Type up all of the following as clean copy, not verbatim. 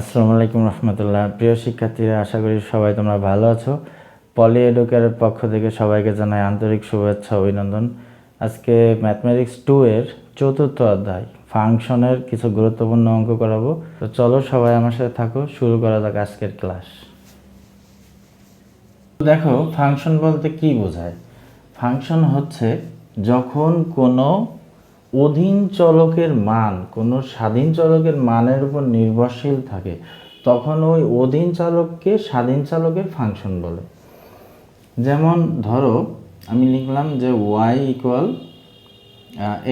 আসসালামু আলাইকুম রহমতুল্লাহ। প্রিয় শিক্ষার্থীরা, আশা করি সবাই তোমরা ভালো আছো। পলি এডুকেয়ারের পক্ষ থেকে সবাইকে জানাই আন্তরিক শুভেচ্ছা অভিনন্দন। আজকে ম্যাথমেটিক্স 2 এর চতুর্থ অধ্যায় ফাংশনের কিছু গুরুত্বপূর্ণ অঙ্ক করাবো। তো চলো সবাই আমার সাথে থাকো, শুরু করা যাক আজকের ক্লাস। দেখো, ফাংশন বলতে কি বোঝায়? ফাংশন হচ্ছে যখন কোনো অধীন চলকের মান কোনো স্বাধীন চলকের মানের উপর নির্ভরশীল থাকে, তখন ওই অধীন চলককে স্বাধীন চলকের ফাংশন বলে। যেমন ধরো, আমি লিখলাম যে y equal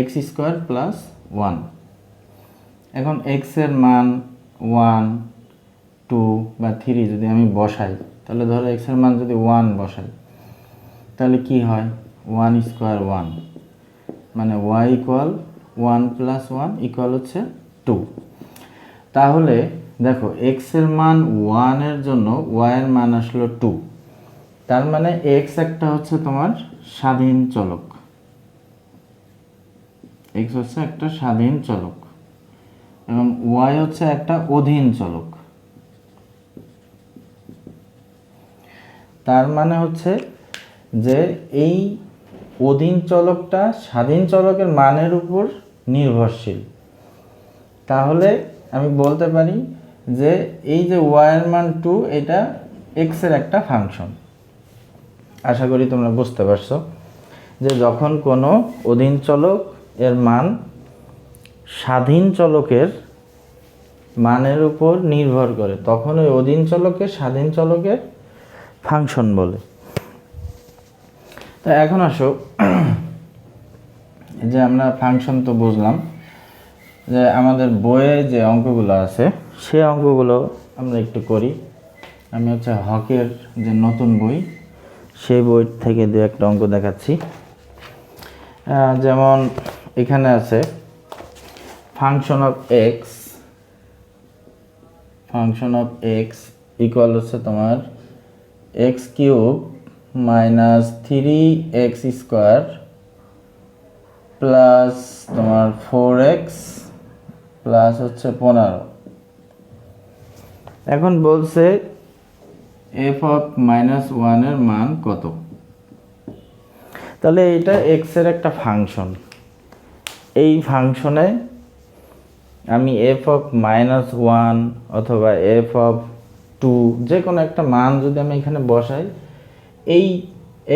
x square plus 1। এখন এক্স এর মান 1, 2 বা 3 যদি আমি বসাই, তাহলে ধরো এক্স এর মান যদি 1 বসাই, তাহলে কি হয়? 1 স্কোয়ার 1, মানে y ইকুয়াল 1 প্লাস 1 ইকুয়াল হচ্ছে 2। তাহলে দেখো, এক্স এর মান 1 এর জন্য y এর মান আসলো 2। তার মানে এক্স একটা হচ্ছে তোমার স্বাধীন চলক, এক্স হচ্ছে একটা স্বাধীন চলক এবং y হচ্ছে একটা অধীন চলক। তার মানে হচ্ছে যে এই অধীন চলকটা স্বাধীন চলকের মানের উপর নির্ভরশীল। তাহলে আমি বলতে পারি যে এই যে y এর মান 2, এটা x এর একটা ফাংশন। আশা করি তোমরা বুঝতে পারছো যে যখন কোনো অধীন চলক এর মান স্বাধীন চলকের মানের উপর নির্ভর করে, তখন ওই অধীন চলককে স্বাধীন চলকের ফাংশন বলে। তা এখন আসো, যে আমরা ফাংশন তো বুঝলাম, যে আমাদের বইয়ে যে অঙ্কগুলো আছে সে অঙ্কগুলো আমরা একটু করি। আমি হচ্ছে হকের যে নতুন বই, সেই বই থেকে দু একটা অঙ্ক দেখাচ্ছি। যেমন এখানে আছে ফাংশন অফ এক্স ইকুয়াল হচ্ছে তোমার x cube minus 3x square plus তোমার 4x প্লাস হচ্ছে 15। এখন বলছে f অফ -1 এর মান কত? তাহলে এটা x এর একটা ফাংশন। এই ফাংশনে আমি f অফ -1 অথবা f অফ 2 যে কোনো একটা মান যদি আমি এখানে বসাই, এই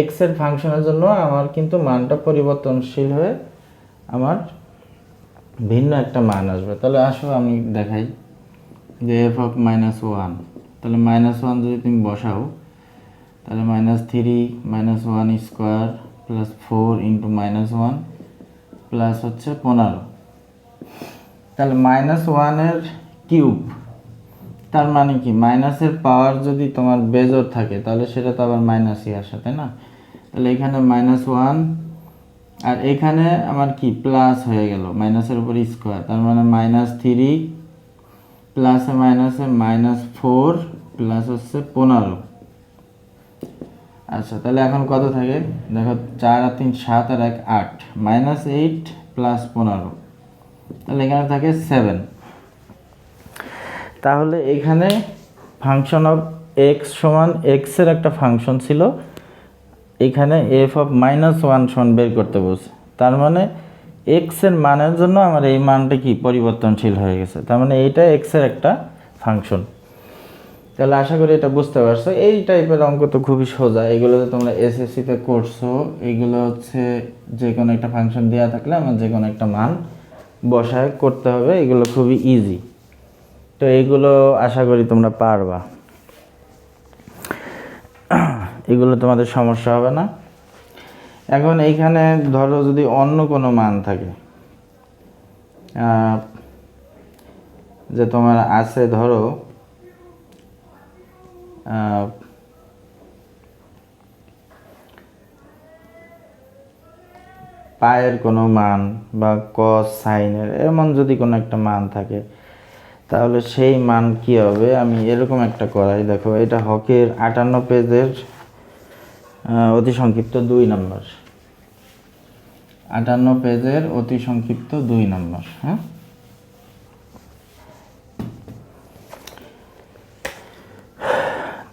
x এর ফাংশনের জন্য আমার কিন্তু মানটা পরিবর্তনশীল হয়ে আমার ভিন্ন একটা মান আসবে। তাহলে আসো আমি দেখাই যে f অফ -1, তাহলে -1 যদি তুমি বসাও, তাহলে -3 -1 স্কোয়ার প্লাস 4 ইন্টু -1 প্লাস হচ্ছে 15। তাহলে -1 এর কিউব, তার মানে কি মাইনাসের পাওয়ার যদি তোমার বেজোড় থাকে তাহলে সেটা তো আবার মাইনাসই আসে, তাই না? তাহলে এখানে -1 আর এখানে আমার কি প্লাস হয়ে গেল, মাইনাসের উপর স্কোয়ার, তার মানে -3 প্লাসে মাইনাসে -4 প্লাস হচ্ছে 15। আচ্ছা, তাহলে এখন কত থাকে দেখো, 4 আর 3 7 আর 1 8, -8 প্লাস 15, তাহলে এখানে থাকে 7। তাহলে এখানে ফাংশন অফ এক্স সমান এক্স এর একটা ফাংশন ছিল, এখানে f অফ -1 সমান বের করতে বলছে। তার মানে এক্স এর মানের জন্য আমার এই মানটা কি পরিবর্তনশীল হয়ে গেছে, তার মানে এইটা এক্স এর একটা ফাংশন। তাহলে আশা করি এটা বুঝতে পারছো। এই টাইপের অঙ্ক তো খুবই সোজা, এগুলো তো তোমরা এসএসসিতে করছো। এগুলো হচ্ছে যে কোনো একটা ফাংশন দেওয়া থাকলে আমার যে কোনো একটা মান বসায় করতে হবে, এগুলো খুবই ইজি। তো এগুলো আশা করি তোমরা পারবা, এগুলো তোমাদের সমস্যা হবে না। এখন এইখানে ধরো যদি অন্য কোনো মান থাকে, যে তোমার আছে ধরো পায়ের কোনো মান বা কস সাইনের এমন যদি কোনো একটা মান থাকে, তাহলে সেই মান কি হবে? আমি এরকম একটা করাই, দেখো এটা হকের 58 পেজের অতি সংক্ষিপ্ত 2 নম্বর, 58 পেজের অতি সংক্ষিপ্ত 2 নম্বর। হ্যাঁ,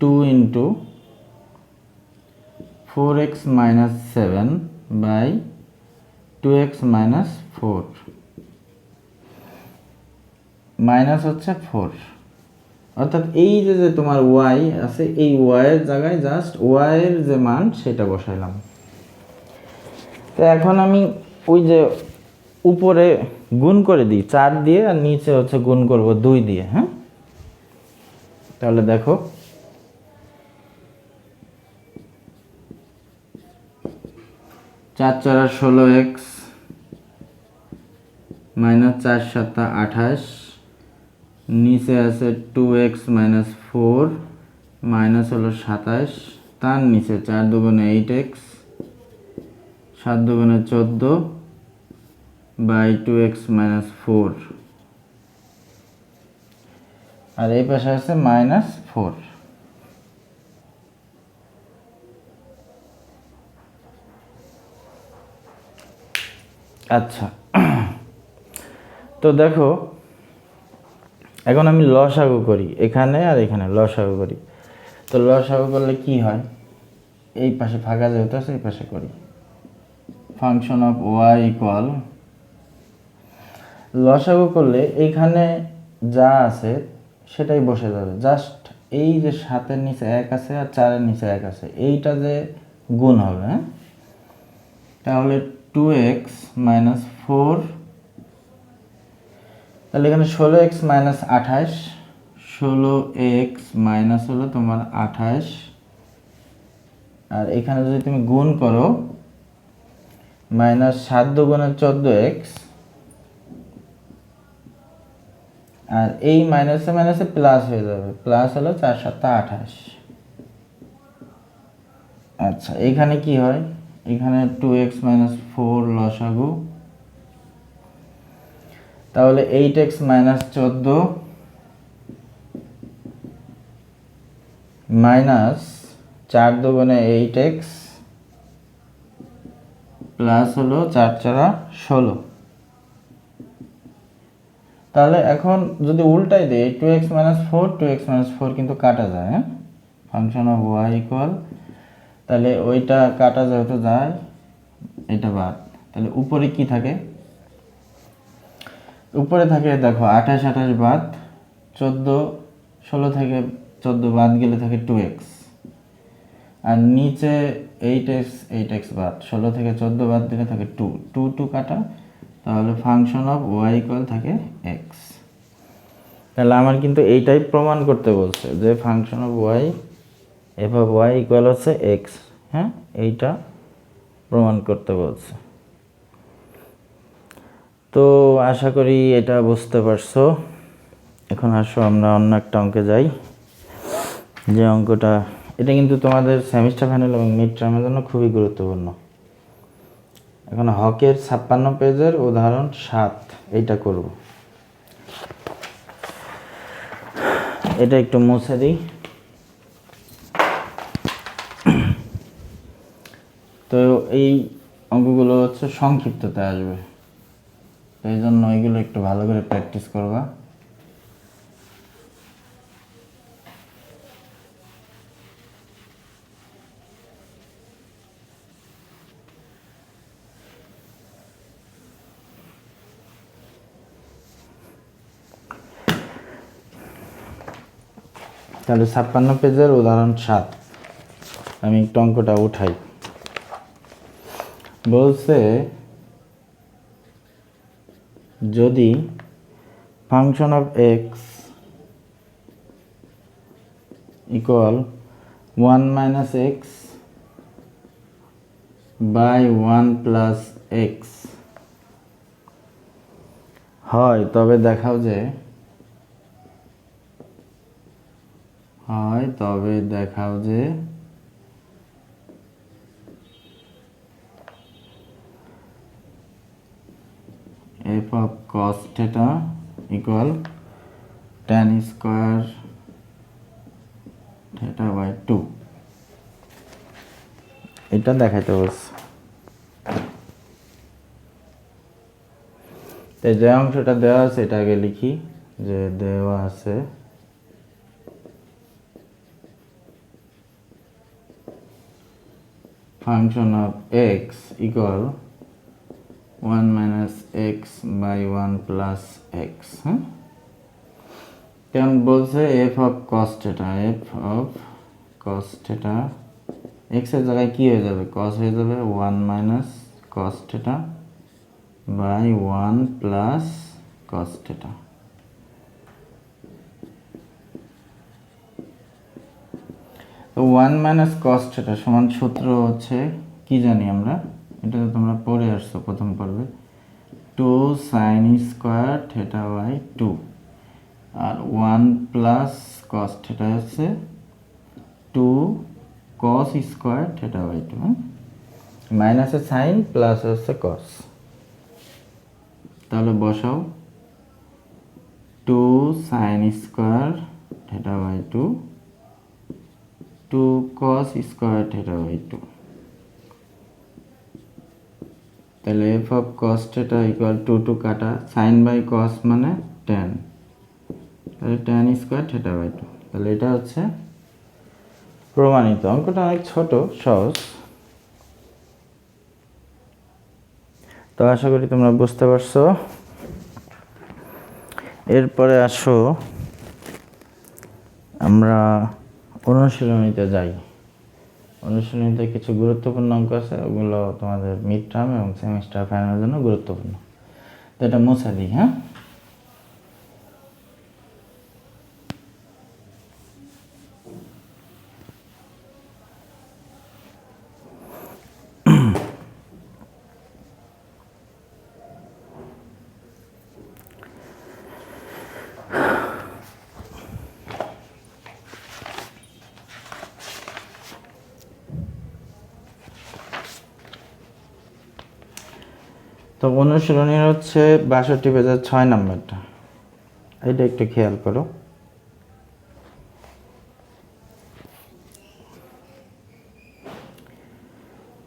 2 into 4x minus 7 by 2x minus 4 minus হচ্ছে 4, অর্থাৎ এই যে তোমার y আছে, এই y এর জায়গায় জাস্ট y এর যে মান সেটা বসাইলাম। তো এখন আমি ওই যে উপরে গুণ করে দিই 4 দিয়ে, আর নিচে হচ্ছে গুণ করব 2 দিয়ে। হ্যাঁ, তাহলে দেখো 4 4 16x মাইনাস 4 7 28, নিচে আছে 2x মাইনাস 4 মাইনাস হলো 27, তার নিচে 4 দুগুণে 8x 7 দুগুণে 14 বাই 2x মাইনাস 4, আর এই পাশে আছে মাইনাস 4। আচ্ছা, তো দেখো এখন আমি লসাগু করি, এখানে আর এখানে লসাগু করি। তো লসাগু করলে কি হয়, এই পাশে ফাঁকা যেহেতু আছে এই পাশে করি। ফাংশন অফ ওয়াই ইকুয়াল, লসাগু করলে এইখানে যা আছে সেটাই বসে যাবে, জাস্ট এই যে 7-এর নিচে 1 আছে আর 4-এর নিচে 1 আছে, এইটা যে গুণ হবে। হ্যাঁ, তাহলে 2x মাইনাস 4, তাহলে এখানে 16x মাইনাস 28, 16x মাইনাস হলো তোমার 28, আর এখানে যদি তুমি গুণ করো মাইনাস 7 দুগুণে 14x, আর এই মাইনাসে মাইনাসে প্লাস হয়ে যাবে, প্লাস হলো 4 7 28। আচ্ছা, এখানে কি হয়, এখানে 2x মাইনাস 4 লসাগু, তাহলে 8x মাইনাস 14 মাইনাস 4 দুগুণে 8x প্লাস হলো 4 4 16। তাহলে এখন যদি উল্টাই দেই 2x মাইনাস 4 2x মাইনাস 4 কিন্তু কাটা যায়। হ্যাঁ, ফাংশন অফ y ইকুয়াল, তাহলে ওইটা কাটা যেহেতু যায় এটা বাদ, তাহলে উপরে কি থাকে, উপরে থাকে দেখো 28 28 বাদ, 14 16 থেকে 14 বাদ গেলে থাকে 2x, আর নিচে 8x 8x বাদ, 16 থেকে 14 বাদ দিলে থাকে 2 2 2 কাটা, তাহলে ফাংশন অফ y ইকুয়াল থাকে x। তাহলে আমার কিন্তু এইটাই প্রমাণ করতে বলছে যে function of y F of y equal হচ্ছে x। হ্যাঁ, এইটা প্রমাণ করতে বলছে। তো আশা করি এটা বুঝতে পারছো। এখন আসো আমরা অন্য একটা অঙ্কে যাই, যে অঙ্কটা এটা কিন্তু তোমাদের সেমিস্টার ফাইনাল এবং মিড টার্মের জন্য খুবই গুরুত্বপূর্ণ। এখন হকের 56 পেজের উদাহরণ 7 এইটা করব। এটা একটু মুছে দিই। তো এই অঙ্কগুলো হচ্ছে সংক্ষিপ্ততে আসবে, তো এই জন্য এইগুলো একটু ভালো করে প্র্যাকটিস করবা। তাহলে 56 পেজের উদাহরণ 7 আমি একটু অঙ্কটা উঠাই। বলছে যদি function of x equal 1 minus x by 1 plus x হয়, তবে দেখাও যে f of cos theta equal tan square theta by 2, এটা দেখাইতে বলছে। তো যে অংশটা দেওয়া আছে এটা আগে লিখি, যে দেওয়া আছে function of x equal 1 minus x by 1 plus x. হ্যাঁ, কেমন বলছে f of cos theta, f of cos theta x এর জায়গায় কি হয়ে যাবে, কস হয়ে যাবে 1 minus cos theta by 1 plus cos theta. তো 1 মাইনাস কস থিটা সমান সূত্র হচ্ছে কি জানি আমরা, এটা তো তোমরা পড়ে আসছো প্রথম পর্বে, 2 সাইন স্কোয়ার থিটা বাই 2, আর 1 প্লাস কস থিটা হচ্ছে 2 কস স্কোয়ার থিটা বাই 2। মাইনাসে সাইন প্লাস হচ্ছে কস, তাহলে বসাও 2 sine square theta by 2, 2 cos square theta by 2। তাহলে f of cos theta equal 2 কাটা, সাইন বাই কস মানে tan, তাহলে tan স্কোয়ার থিটা বাই 2। তাহলে এটা হচ্ছে প্রমাণিত। অঙ্কটা অনেক ছোট, সহজ। তো আশা করি তোমরা বুঝতে পারছো। এরপরে আসো আমরা অনুশীলনীতে যাই। অনুশীলনীতে কিছু গুরুত্বপূর্ণ অঙ্ক আছে, ওগুলো তোমাদের মিড টার্ম এবং সেমিস্টার ফাইনালের জন্য গুরুত্বপূর্ণ। তো এটা মুছে দিই। হ্যাঁ, তো অনুশীলনীর হচ্ছে 62 পেজের 6 নাম্বারটা, এটা একটু খেয়াল করো।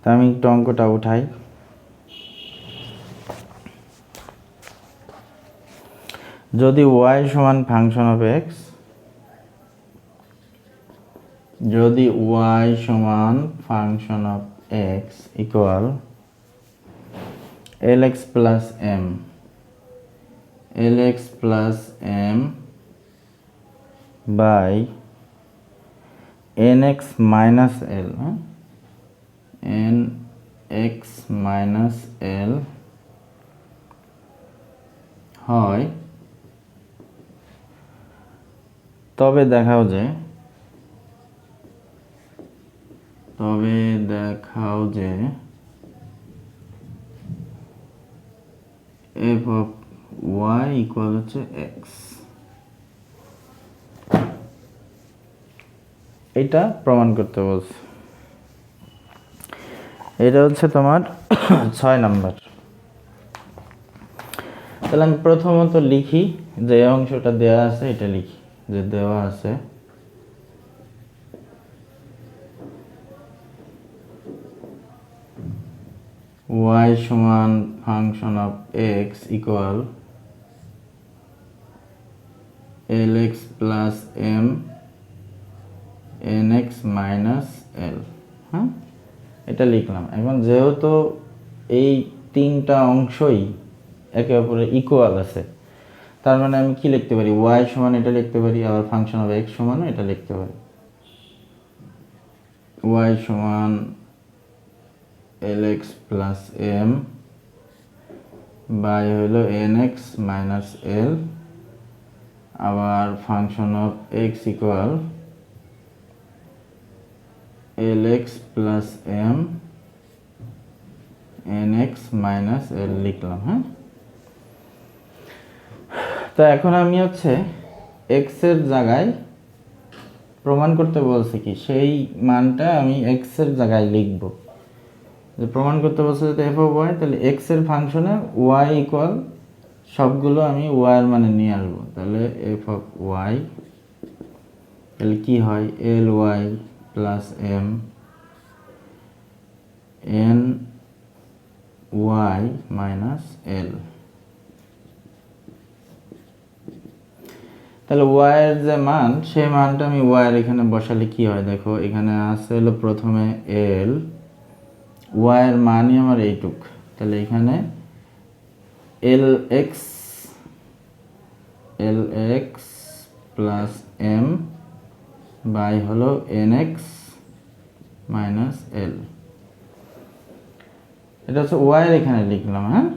তা আমি একটু অঙ্কটা উঠাই। যদি y সমান ফাংশন অফ এক্স, যদি y সমান function of x equal lx plus m, lx plus m by nx minus l, nx minus l হয়, তবে দেখাও যে f of y ইকুয়াল হচ্ছে x। এটা প্রমাণ করতে বলছে। এটা হচ্ছে তোমার 6 নাম্বার। তাহলে আমি প্রথমত লিখি যে অংশটা দেওয়া আছে, এটা লিখি যে দেওয়া আছে y সমান function of x equal lx plus m nx minus l। হ্যাঁ, এটা লিখলাম। এখন যেহেতু এই তিনটা অংশই একে অপরের ইকুয়াল আছে, তার মানে আমি কি লিখতে পারি, y সমান এটা লিখতে পারি, আবার ফাংশন অফ x সমানও এটা লিখতে পারি। y সমান lx প্লাস m বাই হলো nx মাইনাস l, আবার function of x equal lx plus m nx minus l লিখলাম। হ্যাঁ, তো এখন আমি হচ্ছে x এর জায়গায় প্রমাণ করতে বলছে কি, সেই মানটা আমি x এর জায়গায় লিখব। যে প্রমাণ করতে বলছে যে f of y, তাহলে x এর ফাংশনে y ইকুয়াল সবগুলো আমি y এর মানে নিয়ে আসবো। তাহলে f of y তাহলে কি হয়, ly plus m ny minus l। তাহলে y এর যে মান, সেই মানটা আমি y এর এখানে বসালে কি হয় দেখো, এখানে আছে হলো প্রথমে l, ওয়াই এর মানই আমার এইটুক, তাহলে এখানে এল এক্স প্লাস এম বাই হলো এন এক্স মাইনাস এল। এটা হচ্ছে ওয়াই এর এখানে লিখলাম। হ্যাঁ,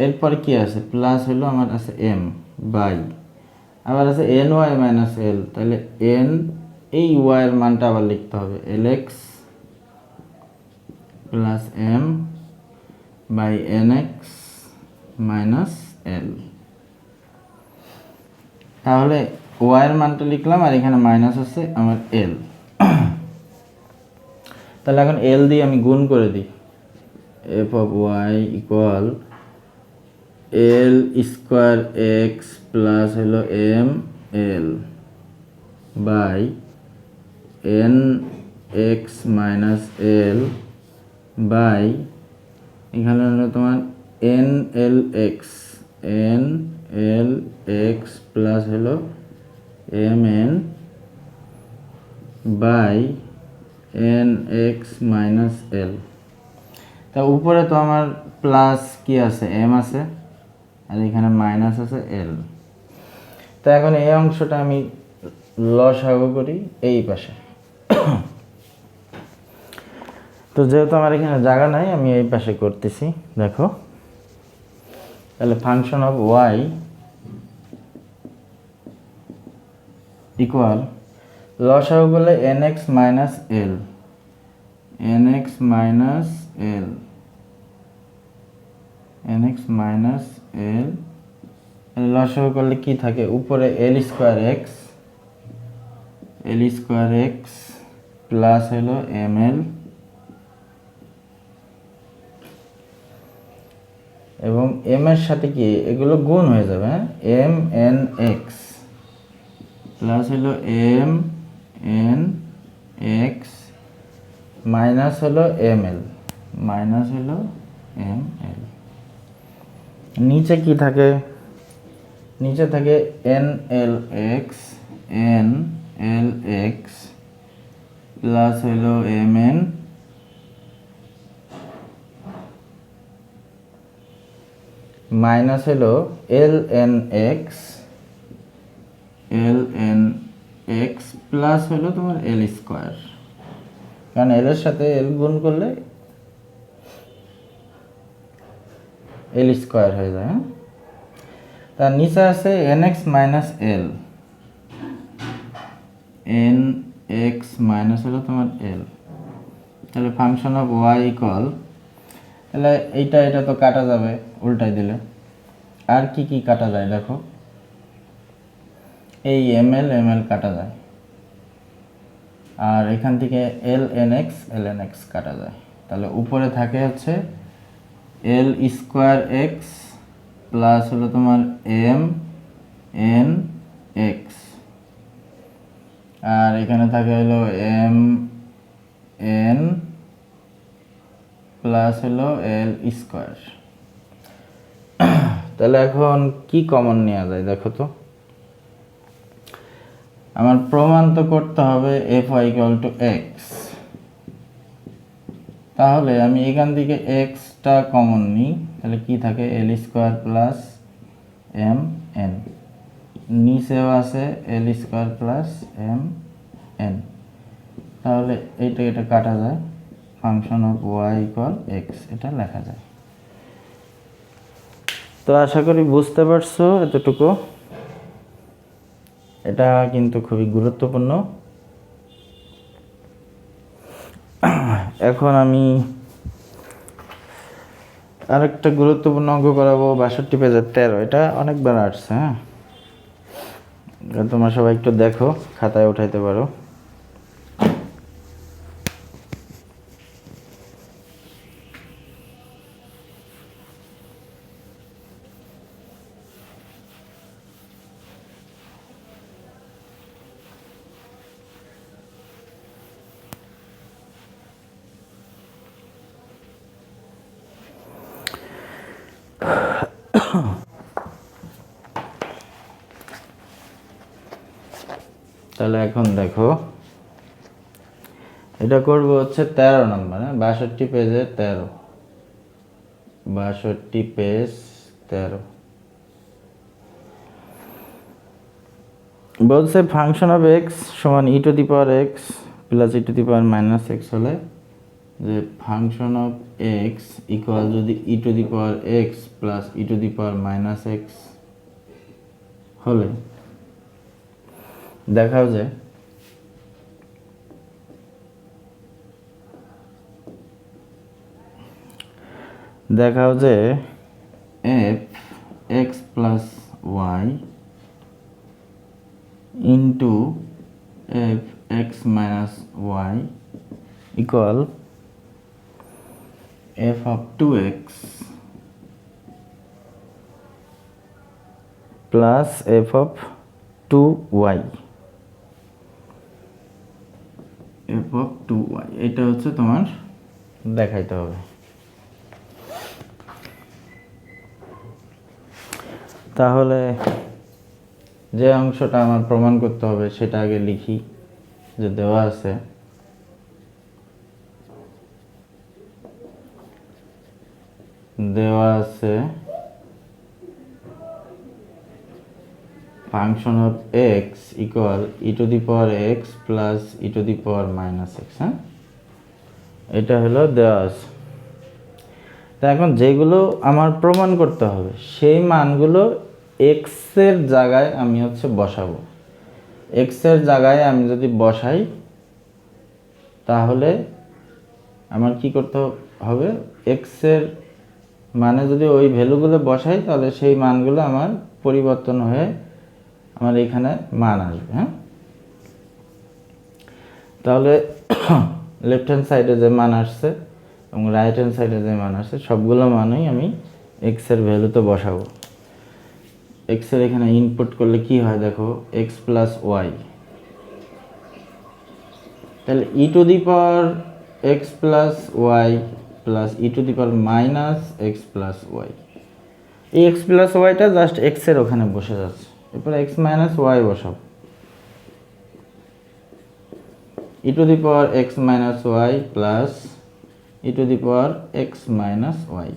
এরপরে কি আছে, প্লাস হলো আমার আছে এম বাই, আবার আছে এন ওয়াই মাইনাস এল, তাহলে এন এই ওয়াই এর মানটা আবার লিখতে হবে L x plus M by N x minus L. তাহলে ওয়াই এর মানটা লিখলাম আর এখানে মাইনাস আছে আমার এল। তাহলে এখন এল দিয়ে আমি গুণ করে দিই, F of Y equal L square x plus হলো M L by N x minus L by এখানে হলো তোমার এন এল এক্স প্লাস হলো M N by N x minus L. তা উপরে তো আমার প্লাস কি আছে, এম আছে, আর এখানে মাইনাস আছে এল। তা এখন এই অংশটা আমি লসাগু করি এই পাশে। তো যেহেতু আমার এখানে জায়গা নাই, আমি এই পাশে করতেছি। দেখো, তাহলে ফাংশন অফ ওয়াই ইকুয়াল লসাগু করলে এন এক্স মাইনাস এল, এন এক্স মাইনাস এল, এন এক্স মাইনাস এল। লসাগু করলে কি থাকে, উপরে এল স্কোয়ার এক্স প্লাস হলো এম এল এবং এম এর সাথে কি এগুলো গুণ হয়ে যাবে, হ্যাঁ, এম এন এক্স প্লাস হলো এম এন এক্স মাইনাস হলো এম এল, মাইনাস হলো এম এল। নিচে কি থাকে, নিচে থাকে এন এল এক্স প্লাস হলো এম এন মাইনাস হলো এল এন এক্স প্লাস হলো তোমার এল স্কোয়ার, কারণ এল এর সাথে এল গুণ করলে এল স্কোয়ার হয়ে যায়। হ্যাঁ, তার নিচে আছে এন এক্স মাইনাস এল, এন এক্স মাইনাস হলো তোমার এল। তাহলে ফাংশন অফ ওয়াই ইকুয়াল, তাহলে এটা তো কাটা যাবে উল্টাই দিলে। আর কি কি কাটা যায় দেখো, এই এম এল কাটা যায়, আর এখান থেকে এল এন এক্স কাটা যায়। তাহলে উপরে থাকে হচ্ছে এল স্কোয়ার এক্স প্লাস হলো তোমার এম এন এক্স, আর এখানে থাকে হলো এম এন প্লাস হলো এল স্কোয়ার। তাহলে এখন কি কমন নেওয়া যায় দেখো তো, আমার প্রমাণ তো করতে হবে f y equal to x. তাহলে আমি এখান থেকে এক্সটা কমন নিই, তাহলে কি থাকে l square plus m n, নিচেও আছে l square plus m n. তাহলে এটা কাটা যায়, function of Y equal x এটা লেখা যায়। তো আশা করি বুঝতে পারছো এতটুকু। এটা কিন্তু খুবই গুরুত্বপূর্ণ। এখন আমি আরেকটা গুরুত্বপূর্ণ অঙ্ক করাবো, 62 পেজের 13। এটা অনেকবার আসছে। হ্যাঁ, তোমরা সবাই একটু দেখো, খাতায় উঠাইতে পারো। তাহলে এখন দেখো, এটা করব হচ্ছে 13 নম্বর, হ্যাঁ 62 পেজে 13, 62 পেজ 13 বলছে ফাংশন অফ এক্স সমান e to the power x plus e to the power minus x হলে, যে ফাংশন অফ এক্স ইকুয়াল যদি e to the power x plus e to the power minus x হলে দেখাও যে F x plus Y into F x minus Y equal F of 2x plus F of 2y, F of 2y এটা হচ্ছে তোমার দেখাইতে হবে। তাহলে যে অংশটা আমার প্রমাণ করতে হবে সেটা আগে লিখি, যে দেওয়া আছে function of x equal E to the power x plus e to the power minus x, হ্যাঁ এটা হলো দেওয়া আছে। তা এখন যেগুলো আমার প্রমাণ করতে হবে সেই মানগুলো এক্সের জায়গায় আমি হচ্ছে বসাবো। এক্সের জায়গায় আমি যদি বসাই তাহলে আমার কি করতে হবে, এক্সের মানে যদি ওই ভ্যালুগুলো বসাই তাহলে সেই মানগুলো আমার পরিবর্তন হয়ে আমার এখানে মান আসবে, হ্যাঁ তাহলে লেফট হ্যান্ড সাইডে যে মান আসছে এবং রাইট হ্যান্ড সাইডে যে মান আসছে সবগুলো মানই আমি এক্সের ভ্যালুতে বসাবো। এক্সের এখানে ইনপুট করলে কি হয় দেখো, এক্স প্লাস ওয়াই, তাহলে e to the power x plus Y plus e to the power minus x plus Y, এই এক্স প্লাস ওয়াইটা জাস্ট এক্সের ওখানে বসে যাচ্ছে। এরপর এক্স মাইনাস ওয়াই বসাবো, e to the power x minus Y plus e to the power x minus Y.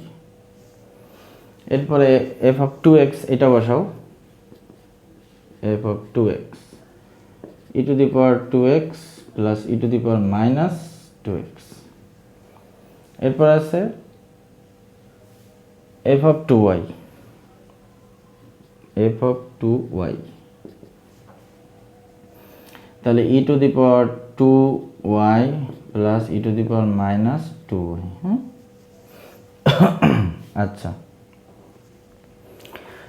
এরপরে এফ অফ 2x এটা বসাও, F of 2x e to the power 2x plus e to the power minus 2x। এরপর আছে F of 2y, F of 2y, তাহলে e to the power 2y plus e to the power minus 2y, হ্যাঁ আচ্ছা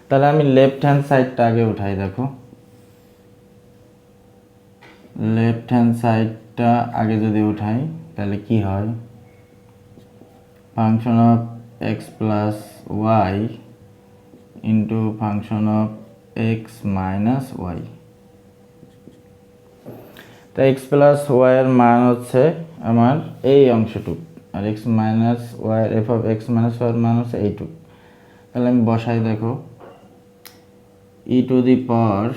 তাহলে আমি left hand সাইডটা আগে উঠাই। দেখো লেফট হ্যান্ড সাইডটা আগে যদি উঠাই তাহলে কি হয়, function of x plus Y into function of x minus Y. তো এক্স প্লাস ওয়াই এর মান হচ্ছে আমার এই অংশটুক, আর x minus Y F of x minus Y এর মান হচ্ছে এইটুক। তাহলে আমি বসাই, দেখো e to the power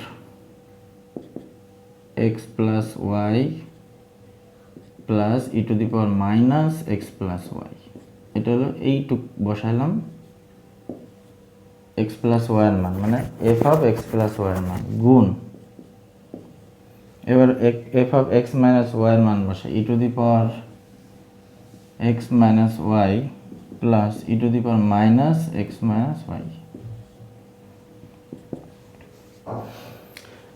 x plus Y plus e to the power minus x plus Y, এটা হলো এইটুক বসাইলাম এক্স প্লাস ওয়াই এর মান, মানে F of x plus Y এর মান গুণ, এবার F of x minus Y এর মান বসে e to the power x minus Y plus e to the power minus x minus Y.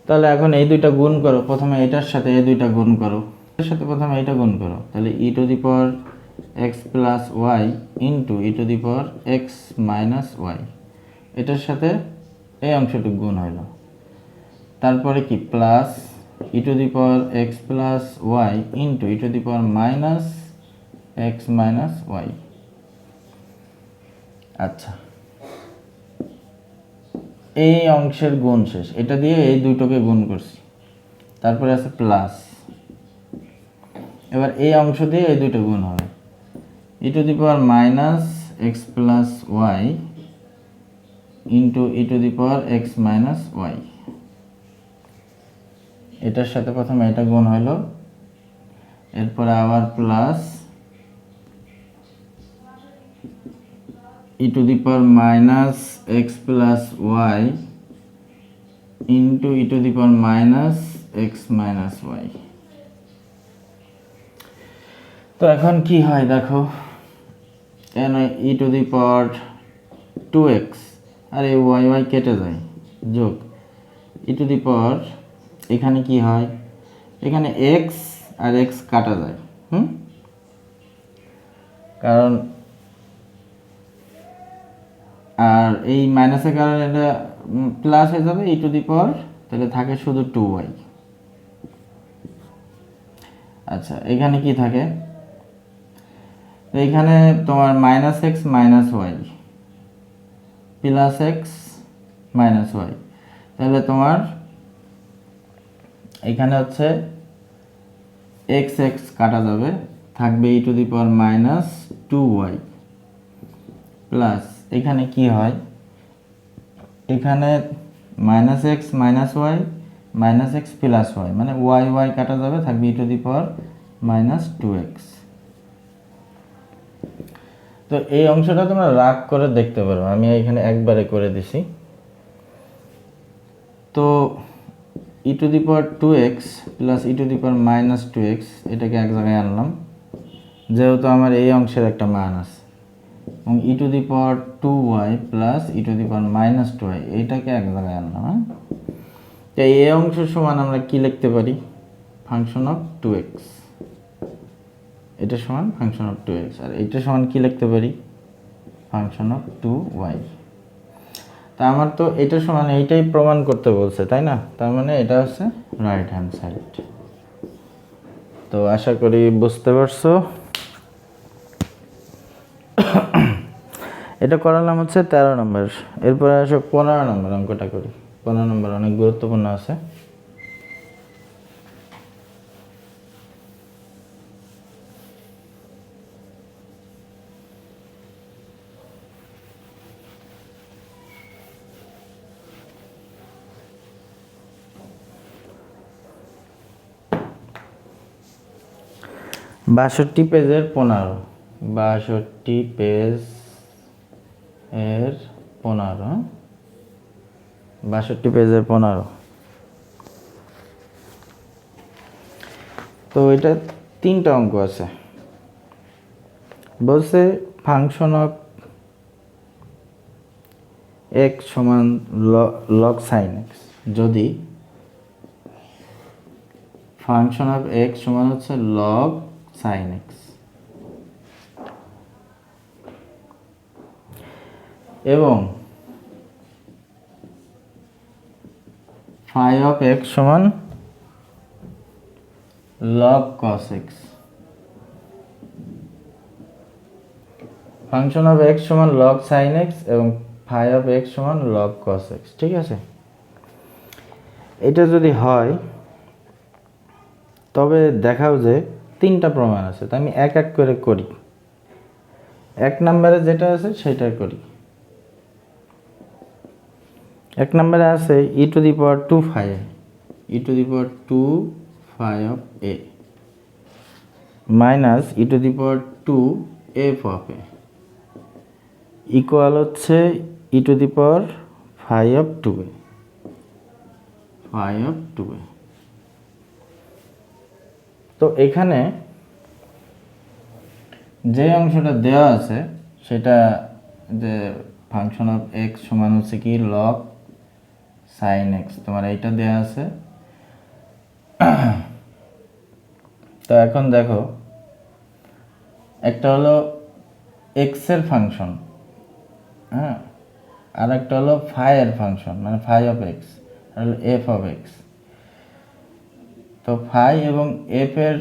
তাহলে এখন এই দুইটা গুণ করো, প্রথমে এটার সাথে এই দুইটা গুণ করো, এর সাথে প্রথমে এটা গুণ করো, তাহলে e to the power x plus Y into e to the power x minus Y, এটার সাথে এই অংশটুকু গুণ হইল। তারপরে কি plus e to the power x plus Y into e to the power minus x minus Y. আচ্ছা এই অংশের গুণ শেষ, এটা দিয়ে এই দুটোকে গুণ করছি, তারপরে আছে প্লাস, এবার এই অংশ দিয়ে এই দুটো গুণ হবে, e to the power minus x plus Y into e to the power x minus Y. এটার সাথে প্রথমে এটা গুণ হইল, এরপরে আবার plus e to the power minus x plus Y into e to the power minus x minus Y. তো এখন কি হয় দেখো, N E to the power 2x আর এই ওয়াই ওয়াই কেটে যায়, যোগ ই টু দি পাওয়ার, এখানে কি হয়, এখানে এক্স আর এক্স কাটা যায়, কারণ আর এই মাইনাসের কারণে এটা প্লাস হয়ে যাবে ই টু দি পাওয়ার, তাহলে থাকে শুধু 2y। আচ্ছা এখানে কি থাকে, এইখানে তোমার minus x minus Y plus x minus Y, তাহলে তোমার এখানে হচ্ছে এক্স এক্স কাটা যাবে, থাকবে e to the power minus 2y plus এখানে কি হয়, এখানে minus x minus Y minus x plus Y, মানে ওয়াই ওয়াই কাটা যাবে, থাকবে e to the power minus 2x। তো এই অংশটা তোমরা রাগ করে দেখতে পারো, আমি এখানে একবারে করে দিছি। তো e to the power 2x plus e to the power minus 2x, এটাকে এক জায়গায় আনলাম, যেহেতু আমার এই অংশের একটা মান আছে, এবং e to the power 2y plus e to the power minus 2y, এইটাকে এক জায়গায় আনলাম। হ্যাঁ, তো এই অংশ সমান আমরা কি লিখতে পারি, ফাংশন অফ 2x, এটা সমান ফাংশন অফ 2x, আর এটা সমান কি লিখতে পারি, ফাংশন অফ 2y। তা আমার তো এটা সমান এইটাই প্রমাণ করতে বলছে, তাই না, তার মানে এটা হচ্ছে রাইট হ্যান্ড সাইড। তো আশা করি বুঝতে পারছো। এটা করালাম হচ্ছে 13 নম্বর। এরপরে আসো 15 নম্বর অঙ্কটা করি। 15 নম্বর অনেক গুরুত্বপূর্ণ আছে। বাষট্টি পেজের 15, 62 পেজ এর 15, 62 পেজের 15। তো এটা 3টা অঙ্ক আছে। বলছে ফাংশন অফ এক্স সমান লগ সাইন এক্স, যদি ফাংশন অফ এক্স সমান হচ্ছে লগ সাইন এক্স এবং ফাই অফ এক্স সমান log cos x. Function of x সমান লগ সাইন এক্স এবং ফাই অফ এক্স সমান লগ কস এক্স, ঠিক আছে। এটা যদি হয় তবে দেখাও যে 3টা প্রমাণ আছে, তো আমি এক এক করে করি। 1 নম্বরে যেটা আছে সেটা করি। 1 নম্বরে আছে e to the power 2 phi, e to the power 2 phi of A minus e to the power 2 F of A equal হচ্ছে e to the power phi of 2a, phi of 2a। তো এখানে যে অংশটা দেওয়া আছে সেটা যে function of x সমান হচ্ছে কি লগ সাইন এক্স, তোমার এইটা দেওয়া আছে। তো এখন দেখো, একটা হলো এক্স এর ফাংশন, হ্যাঁ, আর একটা হলো ফাই এর ফাংশন, মানে ফাই অফ এক্স, আর হলো এফ অফ এক্স। তো ফাই এবং এফ এর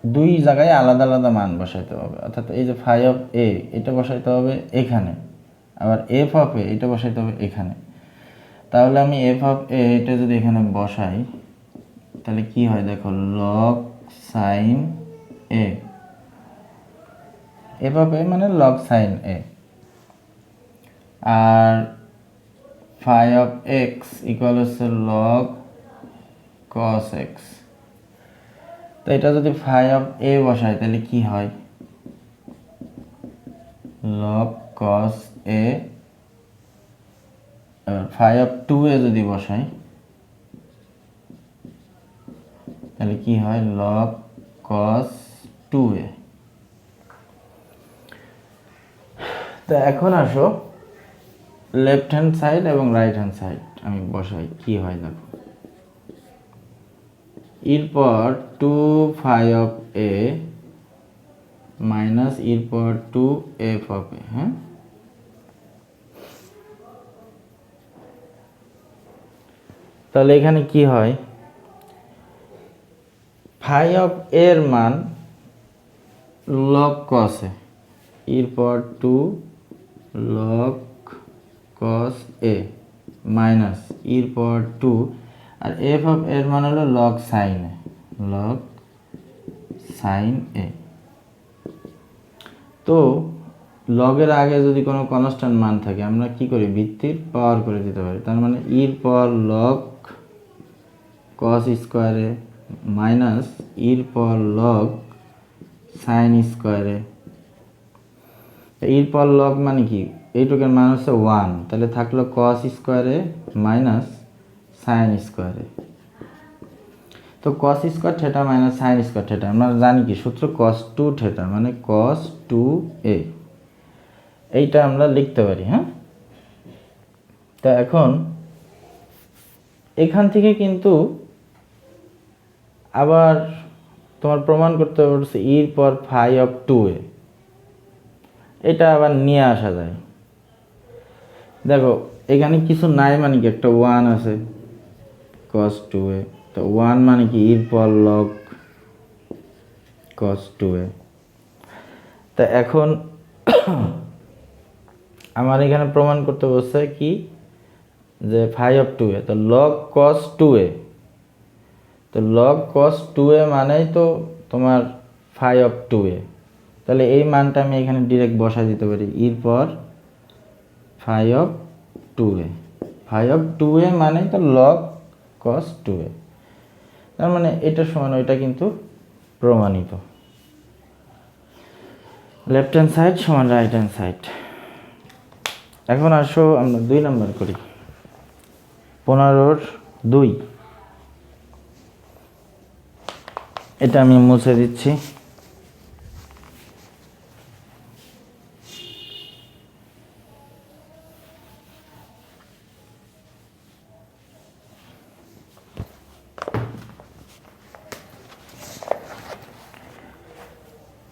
দুই জায়গায় আলাদা আলাদা মান বসাইতে হবে, অর্থাৎ এই যে ফাই অফ এ এটা বসাইতে হবে এখানে, আবার এফ অফ এ এটা বসাইতে হবে এখানে। তাহলে আমি এফ অফ এ এটা যদি এখানে বসাই তাহলে কি হয় দেখো, log sine A, F of A মানে লগ সাইন এ, আর ফাই অফ এক্স ইকুয়াল হচ্ছে লগ কস এক্স। তো এটা যদি ফাই অফ এ বসাই তাহলে কি হয়, log cos a. Phi of 2a যদি বসাই তাহলে কি হয়, লগ কস 2a। তো এখন আসো লেফট হ্যান্ড সাইড এবং রাইট হ্যান্ড সাইড আমি বসাই, কি হয় দেখো। এরপর 2 ফাই অফ এ মাইনাস এরপর 2 এফ অফ এ। হ্যাঁ, তাহলে এখানে কি হয়, ফাই অফ এর মান লগ কস এ, এরপর 2 লগ কস এ মাইনাস এরপর 2, আর এফ অফ এর মান হলো লগ সাইন এ, লগ সাইন এ। তো লগের আগে যদি কোনো কনস্ট্যান্ট মান থাকে আমরা কি করি, ভিত্তির পাওয়ার করে দিতে পারি। তার মানে ইর পর লগ কস স্কোয়ারে মাইনাস ইর পর লগ সাইন স্কোয়ারে। ইর পর লগ মানে কি, এইটুকের মান হচ্ছে 1, তাহলে থাকলো কস স্কোয়ারে মাইনাস সাইন স্কোয়ারে। তো cos square theta minus sine square theta আমরা জানি কি সূত্র, কস 2 থেটা মানে কস 2a, এইটা আমরা লিখতে পারি। হ্যাঁ, তা এখন এখান থেকে কিন্তু আবার তোমার প্রমাণ করতে পারছে ইর পর ফাই অফ 2a, এটা আবার নিয়ে আসা যায়। দেখো এখানে কিছু নাই মানে কি, একটা 1 আছে cos 2a, তো 1 মানে কি ইর পর লগ cos 2a। তা এখন আমার এখানে প্রমাণ করতে বলছে কি, যে ফাই অফ 2a, তো লগ cos 2a, তো লগ cos 2a মানেই তো তোমার ফাই অফ 2a। তাহলে এই মানটা আমি এখানে ডিরেক্ট বসাই দিতে পারি, এর পর phi of 2a, phi of 2a মানেই তো লগ cos 2a। তার মানে এটা সমান ওইটা কিন্তু প্রমাণিত, লেফট হ্যান্ড সাইড সমান রাইট হ্যান্ড সাইড। এখন আসো আমরা 2 নাম্বার করি, 15-2। এটা আমি মুছে দিচ্ছি।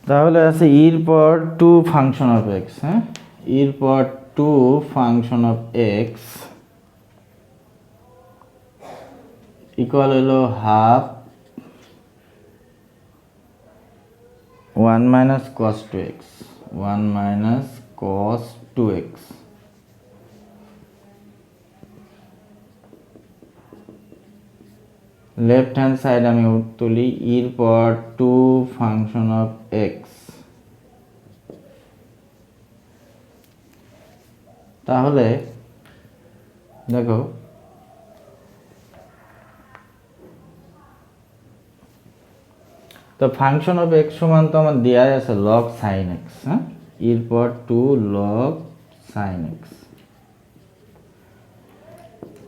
তাহলে আছে এর পর 2 ফাংশন অফ এক্স। হ্যাঁ, এর পর 2 ফাংশন অফ এক্স ইকুয়াল হলো half 1 minus cos 2x, 1 minus cos 2x। Left hand side আমি তুলি, এর পর 2 ফাংশন অফ এক্স। তাহলে দেখো তো ফাংশন অফ এক্স সমান তো আমার দেওয়া আছে লগ সাইন এক্স। হ্যাঁ, এরপর 2 লগ সাইন এক্স।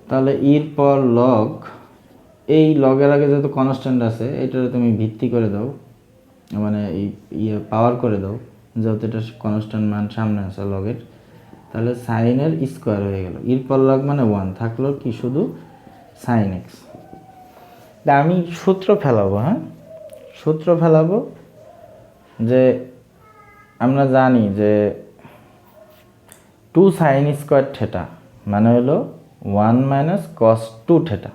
তাহলে এরপর লগ, এই লগের আগে যেহেতু কনস্ট্যান্ট আছে এটারে তুমি ভিত্তি করে দাও, মানে এই পাওয়ার করে দাও, যেহেতু এটা কনস্ট্যান্ট মান সামনে আছে লগের। তাহলে সাইনের স্কোয়ার হয়ে গেল, এরপর লগ মানে 1, থাকলো কি শুধু সাইন এক্স। আমি সূত্র ফেলাবো। হ্যাঁ, সূত্র ফেলাবো যে আমরা জানি যে 2 সাইন স্কোয়ার থেটা মানে হলো 1 মাইনাস কস 2 থেটা।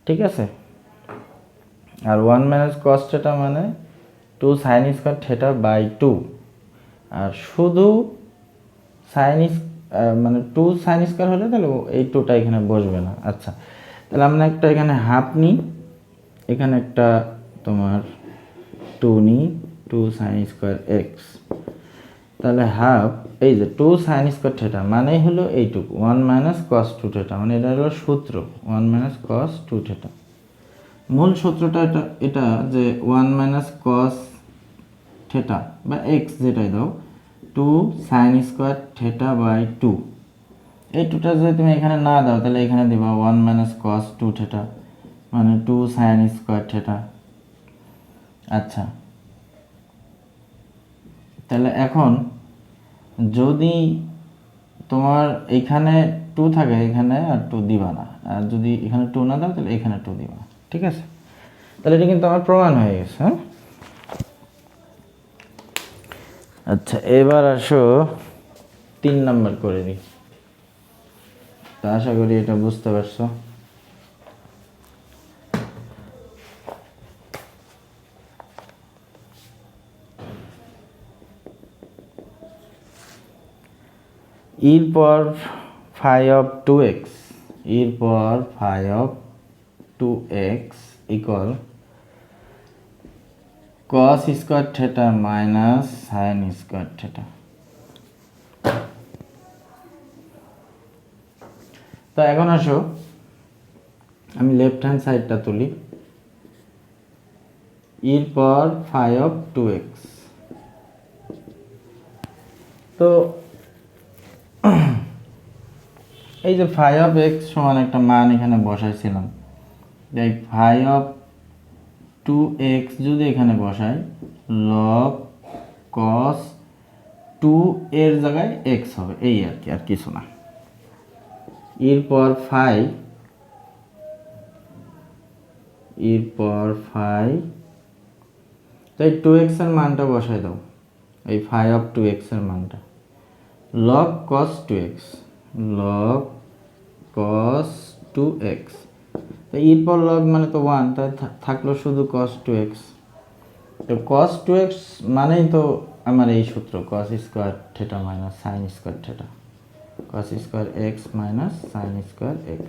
ঠিক আছে, আর 1 মাইনাস কস থেটা মানে 2 সাইন স্কোয়ার থেটা বাই 2, আর শুধু সাইন মানে 2 সাইন স্কোয়ার হলে তাহলে এই 2টা এখানে বসবে না। আচ্ছা, তাহলে আমরা একটা এখানে হাফ নিই, এখানে একটা তোমার 2 নিই, 2 সাইন স্কোয়ার এক্স। তাহলে হাফ এই যে 2 সাইন স্কোয়ার থেটা মানেই হলো এইটুকু 1 মাইনাস কস 2 থেটা, মানে এটা হলো সূত্র 1 মাইনাস কস 2 থেটা। মূল সূত্রটা এটা যে 1 মাইনাস কস থেটা বা এক্স যেটাই দাও 2 সাইন স্কোয়ার থেটা বাই 2। এই 2টা যদি তুমি এখানে না দাও তাহলে এখানে দিবা 1 মাইনাস কস 2 থেটা মানে 2 সাইন স্কোয়ার থেটা। আচ্ছা, তাহলে এখন যদি তোমার এখানে 2 থাকে এখানে আর 2 দিবা না, আর যদি এখানে 2 না দাও তাহলে এখানে 2 দিবা, ঠিক আছে? তাহলে এটা কিন্তু আমার প্রমাণ হয়ে গেছে। হ্যাঁ, আচ্ছা এবার আসো 3 নাম্বার করে দিই। তো আশা করি এটা বুঝতে পারছো। এর পর ফাই অফ 2x, এর পর phi of 2x equal cos square theta minus sine square theta. তো এখন আসো আমি লেফট হ্যান্ড সাইডটা তুলি। এর পর ফাই অফ 2x, তো এই যে ফাই অফ এক্স সমান একটা মান এখানে বসাইছিলাম, এই ফাই অফ 2x যদি এখানে বসাই লগ কস 2 এর জায়গায় x হবে, এই আর কি, আর কিছু না। এরপর ফাই, এরপর ফাই, তাই 2x এর মানটা বসাই দাও, এই ফাই অফ 2x এর মানটা লগ কস 2x, লগ কস 2x। তো এরপর লগ মানে তো 1, তাই থাকলো শুধু cos 2x। তো cos 2x মানেই তো আমার এই সূত্র cos square theta minus sine square theta, cos square x minus sine square x।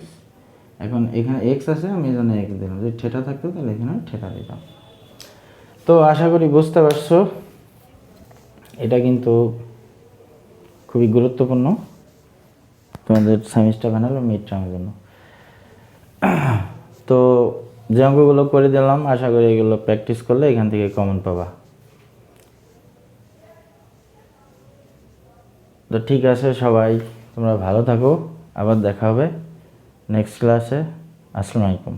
এখন এখানে x আছে, আমি এই জন্য x দিলাম, যদি থেটা থাকতো তাহলে এখানে থেটা দিতাম। তো আশা করি বুঝতে পারছো, এটা কিন্তু খুবই গুরুত্বপূর্ণ তোমাদের সেমিস্টার ফাইনাল ও মিড টার্মের জন্য। তো যে অঙ্কগুলো করে দিলাম আশা করি এগুলো প্র্যাকটিস করলে এখান থেকে কমন পাবা। তো ঠিক আছে সবাই, তোমরা ভালো থাকো, আবার দেখা হবে নেক্সট ক্লাসে। আসসালামু আলাইকুম।